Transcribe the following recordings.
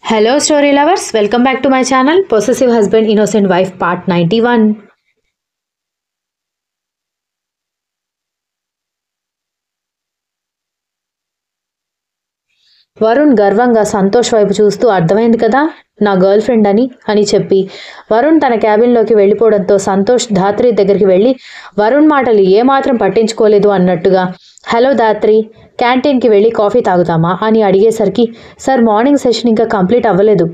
Hello, story lovers. Welcome back to my channel, Possessive Husband, Innocent Wife, Part 91. Varun గర్వంగా సంతోష్ వైపు చూస్తూ అర్థమైంది కదా నా గర్ల్ ఫ్రెండ్ అని చెప్పి వరుణ్ తన క్యాబిన్లోకి వెళ్ళిపోవడంతో సంతోష్ ధాత్రి దగ్గరికి వెళ్ళి వరుణ్ మాటలు ఏమాత్రం పట్టించుకోలేదు అన్నట్టుగా హలో ధాత్రి క్యాంటీన్కి వెళ్ళి కాఫీ తాగుతామా అని అడిగేసరికి సార్ మార్నింగ్ సెషన్ ఇంకా కంప్లీట్ అవ్వలేదు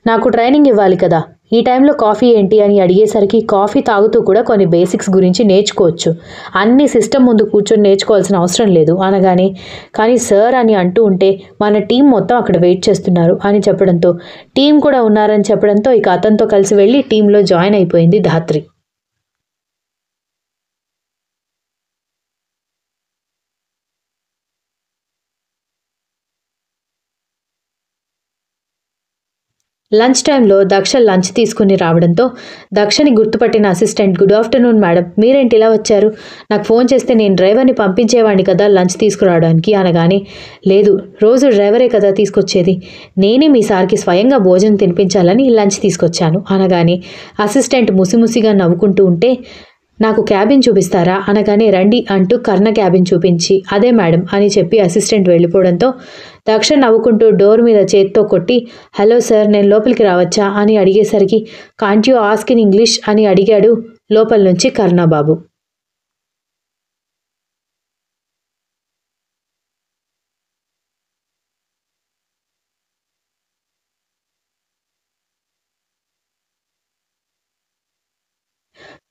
నాకు ట్రైనింగ్ ఇవ్వాలి కదా ఈ టైంలో కాఫీ ఏంటి అని అడిగేసరికి కాఫీ తాగుతూ కూడా కొన్ని బేసిక్స్ గురించి నేర్చుకోవచ్చు అన్ని సిస్టమ్ ముందు కూర్చొని నేర్చుకోవాల్సిన అవసరం లేదు అనగానే కానీ సార్ అని అంటూ ఉంటే మన టీం మొత్తం అక్కడ వెయిట్ చేస్తున్నారు అని చెప్పడంతో టీం కూడా ఉన్నారని చెప్పడంతో ఇక అతనితో కలిసి వెళ్ళి టీంలో జాయిన్ అయిపోయింది ధాత్రి. లంచ్ టైంలో దక్ష లంచ్ తీసుకుని రావడంతో దక్షని గుర్తుపట్టిన అసిస్టెంట్ గుడ్ ఆఫ్టర్నూన్ మేడం మీరేంటి ఇలా వచ్చారు నాకు ఫోన్ చేస్తే నేను డ్రైవర్ని పంపించేవాడిని కదా లంచ్ తీసుకురావడానికి అనగానే లేదు రోజు డ్రైవరే కదా తీసుకొచ్చేది నేనే మీ సార్కి స్వయంగా భోజనం తినిపించాలని లంచ్ తీసుకొచ్చాను అనగానే అసిస్టెంట్ ముసిముసిగా నవ్వుకుంటూ ఉంటే నాకు క్యాబిన్ చూపిస్తారా అనగానే రండి అంటూ కర్ణ క్యాబిన్ చూపించి అదే మేడం అని చెప్పి అసిస్టెంట్ వెళ్ళిపోవడంతో దక్ష నవ్వుకుంటూ డోర్ మీద చేత్తో కొట్టి హలో సార్ నేను లోపలికి రావచ్చా అని అడిగేసరికి can't you ask in English అని అడిగాడు లోపల నుంచి కర్ణబాబు.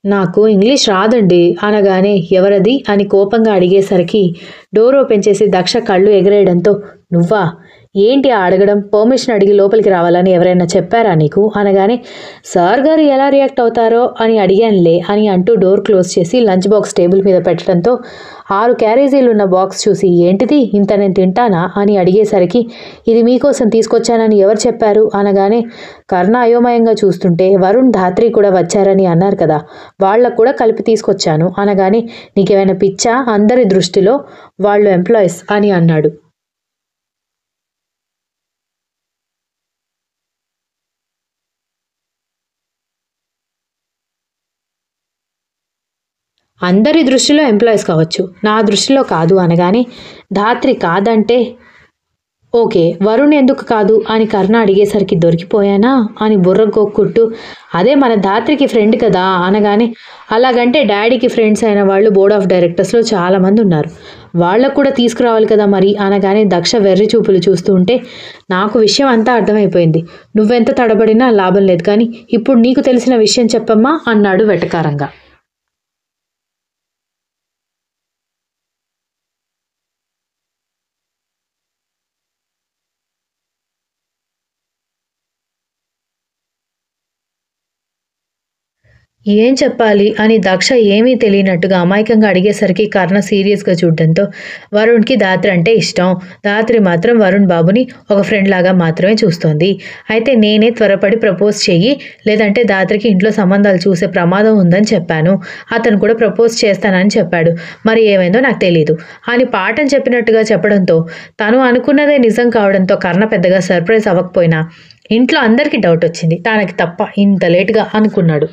నాకు ఇంగ్లీష్ రాదండి అనగానే ఎవరది అని కోపంగా అడిగేసరికి డోర్ ఓపెన్ చేసి దక్ష కళ్ళు ఎగరేయడంతో నువ్వా ఏంటి అడగడం పర్మిషన్ అడిగి లోపలికి రావాలని ఎవరైనా చెప్పారా నీకు అనగానే సార్ గారు ఎలా రియాక్ట్ అవుతారో అని అడిగానులే అని అంటూ డోర్ క్లోజ్ చేసి లంచ్ బాక్స్ టేబుల్ మీద పెట్టడంతో 6 క్యారేజీలు ఉన్న బాక్స్ చూసి ఏంటిది ఇంత నేను తింటానా అని అడిగేసరికి ఇది మీకోసం తీసుకొచ్చానని ఎవరు చెప్పారు అనగానే కర్ణ అయోమయంగా చూస్తుంటే వరుణ్ ధాత్రి కూడా వచ్చారని అన్నారు కదా వాళ్ళకు కూడా కలిపి తీసుకొచ్చాను అనగానే నీకేమైనా పిచ్చా అందరి దృష్టిలో వాళ్ళు ఎంప్లాయీస్ అని అన్నాడు. అందరి దృష్టిలో ఎంప్లాయీస్ కావచ్చు నా దృష్టిలో కాదు అనగానే ధాత్రి కాదంటే ఓకే వరుణ్ ఎందుకు కాదు అని కర్ణ అడిగేసరికి దొరికిపోయానా అని బుర్ర కొక్కుంటూ అదే మన ధాత్రికి ఫ్రెండ్ కదా అనగానే అలాగంటే డాడీకి ఫ్రెండ్స్ అయిన వాళ్ళు బోర్డ్ ఆఫ్ డైరెక్టర్స్లో చాలామంది ఉన్నారు వాళ్ళకు కూడా తీసుకురావాలి కదా మరి అనగానే దక్ష వెర్రి చూపులు చూస్తూ ఉంటే నాకు విషయం అంతా అర్థమైపోయింది నువ్వెంత తడబడినా లాభం లేదు కానీ ఇప్పుడు నీకు తెలిసిన విషయం చెప్పమ్మా అన్నాడు వెటకారంగా. ఏం చెప్పాలి అని దక్ష ఏమీ తెలియనట్టుగా అమాయకంగా అడిగేసరికి కర్ణ సీరియస్గా చూడడంతో వరుణ్కి ధాత్రి అంటే ఇష్టం ధాత్రి మాత్రం వరుణ్ బాబుని ఒక ఫ్రెండ్ లాగా మాత్రమే చూస్తోంది అయితే నేనే త్వరపడి ప్రపోజ్ చెయ్యి లేదంటే ధాత్రికి ఇంట్లో సంబంధాలు చూసే ప్రమాదం ఉందని చెప్పాను అతను కూడా ప్రపోజ్ చేస్తానని చెప్పాడు మరి ఏమైందో నాకు తెలీదు అని పాఠం చెప్పినట్టుగా చెప్పడంతో తను అనుకున్నదే నిజం కావడంతో కర్ణ పెద్దగా సర్ప్రైజ్ అవ్వకపోయినా ఇంట్లో అందరికీ డౌట్ వచ్చింది తనకి తప్ప ఇంత లేటుగా అనుకున్నాడు.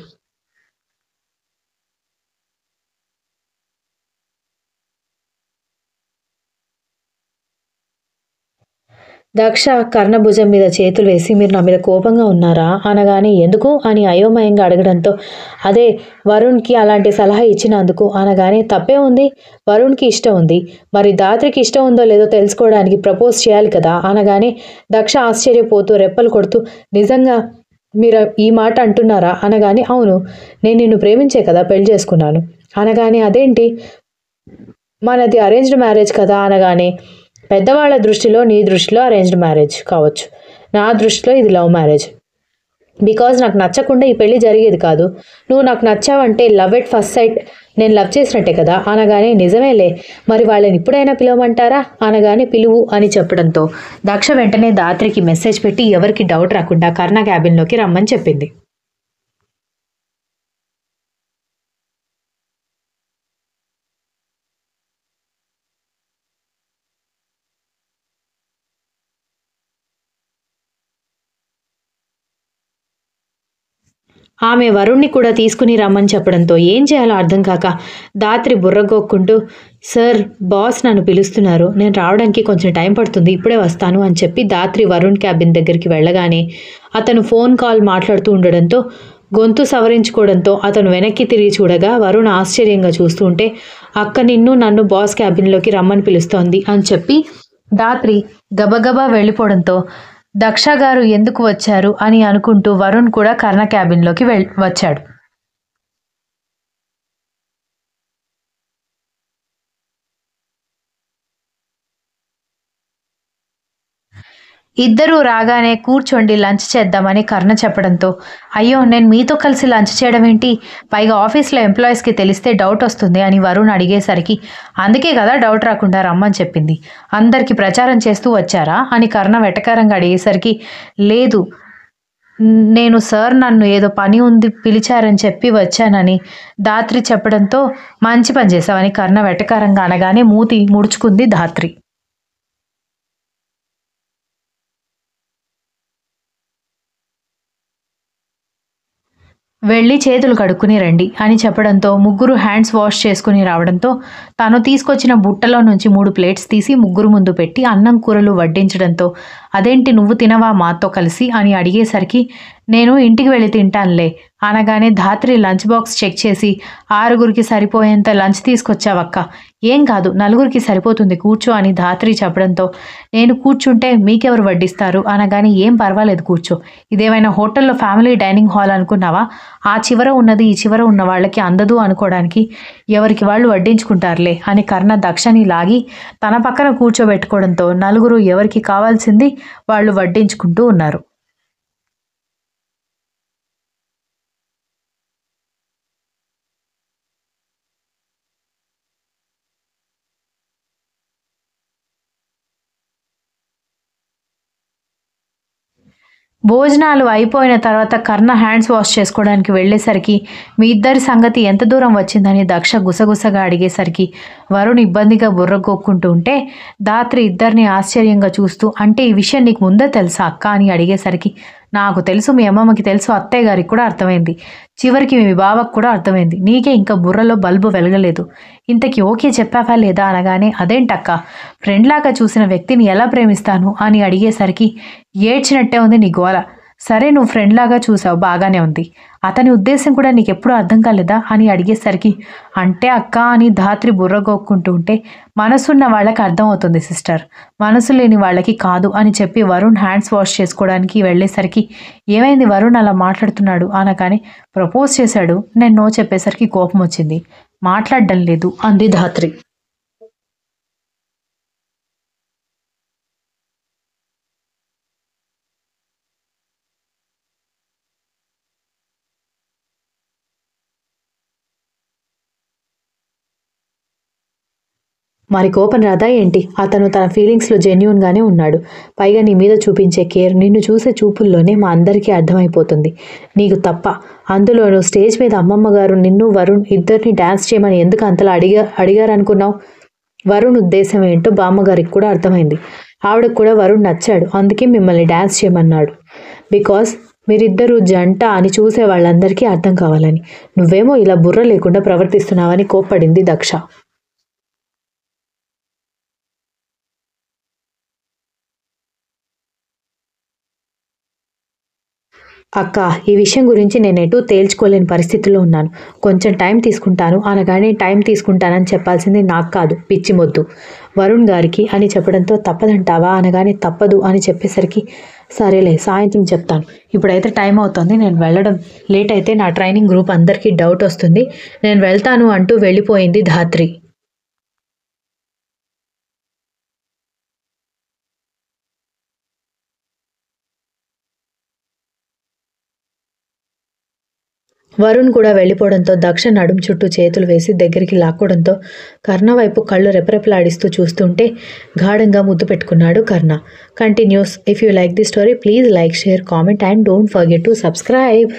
దక్ష కర్ణభుజం మీద చేతులు వేసి మీరు నా మీద కోపంగా ఉన్నారా అనగానే ఎందుకు అని అయోమయంగా అడగడంతో అదే వరుణ్కి అలాంటి సలహా ఇచ్చినందుకు అనగానే తప్పే ఉంది వరుణ్కి ఇష్టం ఉంది మరి ధాత్రికి ఇష్టం ఉందో లేదో తెలుసుకోవడానికి ప్రపోజ్ చేయాలి కదా అనగానే దక్ష ఆశ్చర్యపోతూ రెప్పలు కొడుతూ నిజంగా మీరు ఈ మాట అంటున్నారా అనగానే అవును నేను నిన్ను ప్రేమించే కదా పెళ్లి చేసుకున్నాను అనగానే అదేంటి మనది అరేంజ్డ్ మ్యారేజ్ కదా అనగానే పెద్దవాళ్ళ దృష్టిలో నీ దృష్టిలో అరేంజ్డ్ మ్యారేజ్ కావచ్చు నా దృష్టిలో ఇది లవ్ మ్యారేజ్ బికాజ్ నాకు నచ్చకుండా ఈ పెళ్లి జరిగేది కాదు నువ్వు నాకు నచ్చావంటే లవ్ ఎట్ ఫస్ట్ సైట్ నేను లవ్ చేసినట్టే కదా అనగానే నిజమేలే మరి వాళ్ళని ఇప్పుడైనా పిలవమంటారా అనగానే పిలువు అని చెప్పడంతో దక్ష వెంటనే ధాత్రికి మెసేజ్ పెట్టి ఎవరికి డౌట్ రాకుండా కర్ణ క్యాబిన్లోకి రమ్మని చెప్పింది. ఆమె వరుణ్ణి కూడా తీసుకుని రమ్మని చెప్పడంతో ఏం చేయాలో అర్థం కాక దాత్రి బుర్రగొక్కుంటూ సార్ బాస్ నన్ను పిలుస్తున్నారు, నేను రావడానికి కొంచెం టైం పడుతుంది, ఇప్పుడే వస్తాను అని చెప్పి దాత్రి వరుణ్ క్యాబిన్ దగ్గరికి వెళ్ళగానే అతను ఫోన్ కాల్ మాట్లాడుతూ ఉండడంతో గొంతు సవరించుకోవడంతో అతను వెనక్కి తిరిగి చూడగా వరుణ్ ఆశ్చర్యంగా చూస్తూ ఉంటే అక్క నిన్ను నన్ను బాస్ క్యాబిన్లోకి రమ్మని పిలుస్తోంది అని చెప్పి దాత్రి గబగబా వెళ్ళిపోవడంతో దక్ష గారు ఎందుకు వచ్చారు అని అనుకుంటూ వరుణ్ కూడా కర్ణ క్యాబిన్లోకి వచ్చాడు. ఇద్దరూ రాగానే కూర్చోండి లంచ్ చేద్దామని కర్ణ చెప్పడంతో అయ్యో నేను మీతో కలిసి లంచ్ చేయడం ఏంటి, పైగా ఆఫీస్లో ఎంప్లాయీస్కి తెలిస్తే డౌట్ వస్తుంది అని వరుణ్ అడిగేసరికి అందుకే కదా డౌట్ రాకుండా రమ్మని చెప్పింది, అందరికీ ప్రచారం చేస్తూ వచ్చారా అని కర్ణ వెటకారంగా అడిగేసరికి లేదు నేను సార్ నన్ను ఏదో పని ఉంది పిలిచారని చెప్పి వచ్చానని దాత్రి చెప్పడంతో మంచి పని చేశావని కర్ణ వెటకారంగా అనగానే మూతి ముడుచుకుంది దాత్రి. వెళ్ళి చేతులు కడుక్కుని రండి అని చెప్పడంతో ముగ్గురు హ్యాండ్స్ వాష్ చేసుకుని రావడంతో తను తీసుకొచ్చిన బుట్టలో నుంచి 3 ప్లేట్స్ తీసి ముగ్గురు ముందు పెట్టి అన్నం కూరలు వడ్డించడంతో అదేంటి నువ్వు తినవా మాతో కలిసి అని అడిగేసరికి నేను ఇంటికి వెళ్ళి తింటానులే అనగానే ధాత్రి లంచ్ బాక్స్ చెక్ చేసి 6గురికి సరిపోయేంత లంచ్ తీసుకొచ్చావక్క, ఏం కాదు 4గురికి సరిపోతుంది కూర్చో అని ధాత్రి చెప్పడంతో నేను కూర్చుంటే మీకెవరు వడ్డిస్తారు అనగానే ఏం పర్వాలేదు కూర్చో, ఇదేమైనా హోటల్లో ఫ్యామిలీ డైనింగ్ హాల్ అనుకున్నావా, ఆ చివర ఉన్నది ఈ చివర ఉన్న వాళ్ళకి అందదు అనుకోవడానికి ఎవరికి వాళ్ళు వడ్డించుకుంటారులే అని కర్ణ దక్షని లాగి తన పక్కన కూర్చోబెట్టుకోవడంతో 4గురు ఎవరికి కావాల్సింది వాళ్ళు వడ్డించుకుంటూ ఉన్నారు. భోజనాలు అయిపోయిన తర్వాత కర్ణ హ్యాండ్స్ వాష్ చేసుకోవడానికి వెళ్ళేసరికి మీ ఇద్దరి సంగతి ఎంత దూరం వచ్చిందని దక్ష గుసగుసగా అడిగేసరికి వరుణ్ ఇబ్బందిగా బుర్రగొక్కుంటూ ఉంటే ధాత్రి ఇద్దరిని ఆశ్చర్యంగా చూస్తూ అంటే ఈ విషయం నీకు ముందే తెలుసా అక్క అని అడిగేసరికి నాకు తెలుసు, మీ అమ్మమ్మకి తెలుసు, అత్తయ్య గారికి కూడా అర్థమైంది, చివరికి మీ బావకు కూడా అర్థమైంది, నీకే ఇంకా బుర్రలో బల్బు వెలగలేదు, ఇంతకీ ఓకే చెప్పావా లేదా అనగానే అదేంటక్క ఫ్రెండ్లాగా చూసిన వ్యక్తిని ఎలా ప్రేమిస్తాను అని అడిగేసరికి ఏడ్చినట్టే ఉంది నీ గోల, సరే నువ్వు ఫ్రెండ్లాగా చూసావు బాగానే ఉంది, అతని ఉద్దేశం కూడా నీకెప్పుడు అర్థం కాలేదా అని అడిగేసరికి అంటే అక్క అని ధాత్రి బుర్రగొక్కుంటూ ఉంటే మనసున్న వాళ్ళకి అర్థమవుతుంది సిస్టర్, మనసు లేని వాళ్ళకి కాదు అని చెప్పి వరుణ్ హ్యాండ్స్ వాష్ చేసుకోవడానికి వెళ్ళేసరికి ఏమైంది వరుణ్ అలా మాట్లాడుతున్నాడు అనగానే ప్రపోజ్ చేశాడు, నేను నో చెప్పేసరికి కోపం వచ్చింది, మాట్లాడడం లేదు అంది ధాత్రి. మరి కోపం రాదా ఏంటి, అతను తన ఫీలింగ్స్లో జెన్యూన్గానే ఉన్నాడు, పైగా నీ మీద చూపించే కేర్ నిన్ను చూసే చూపుల్లోనే మా అందరికీ అర్థమైపోతుంది, నీకు తప్ప, అందులోనూ స్టేజ్ మీద అమ్మమ్మ గారు నిన్ను వరుణ్ ఇద్దరిని డ్యాన్స్ చేయమని ఎందుకు అంతలా అడిగారనుకున్నావు, వరుణ్ ఉద్దేశం ఏంటో బామ్మగారికి కూడా అర్థమైంది, ఆవిడకు కూడా వరుణ్ నచ్చాడు, అందుకే మిమ్మల్ని డ్యాన్స్ చేయమన్నాడు, బికాస్ మీరిద్దరూ జంట అని చూసే వాళ్ళందరికీ అర్థం కావాలని, నువ్వేమో ఇలా బుర్ర లేకుండా ప్రవర్తిస్తున్నావని కోప్పడింది దక్ష. అక్క ఈ విషయం గురించి నేను ఎటూ తేల్చుకోలేని పరిస్థితిలో ఉన్నాను, కొంచెం టైం తీసుకుంటాను అనగానే టైం తీసుకుంటానని చెప్పాల్సింది నాకు కాదు పిచ్చి మొద్దు వరుణ్ గారికి అని చెప్పడంతో తప్పదంటావా అనగానే తప్పదు అని చెప్పేసరికి సరేలే సాయంత్రం చెప్తాను, ఇప్పుడైతే టైం అవుతుంది, నేను వెళ్ళడం లేట్ అయితే నా ట్రైనింగ్ గ్రూప్ అందరికీ డౌట్ వస్తుంది, నేను వెళ్తాను అంటూ వెళ్ళిపోయింది ధాత్రి. వరుణ్ కూడా వెళ్ళిపోవడంతో దక్ష నడుం చుట్టూ చేతులు వేసి దగ్గరికి లాక్కోవడంతో కర్ణ వైపు కళ్ళు రెపరెపలాడిస్తూ చూస్తుంటే గాఢంగా ముద్దు పెట్టుకున్నాడు Karna. Continues. If you like the story please like, share, comment and don't forget to subscribe.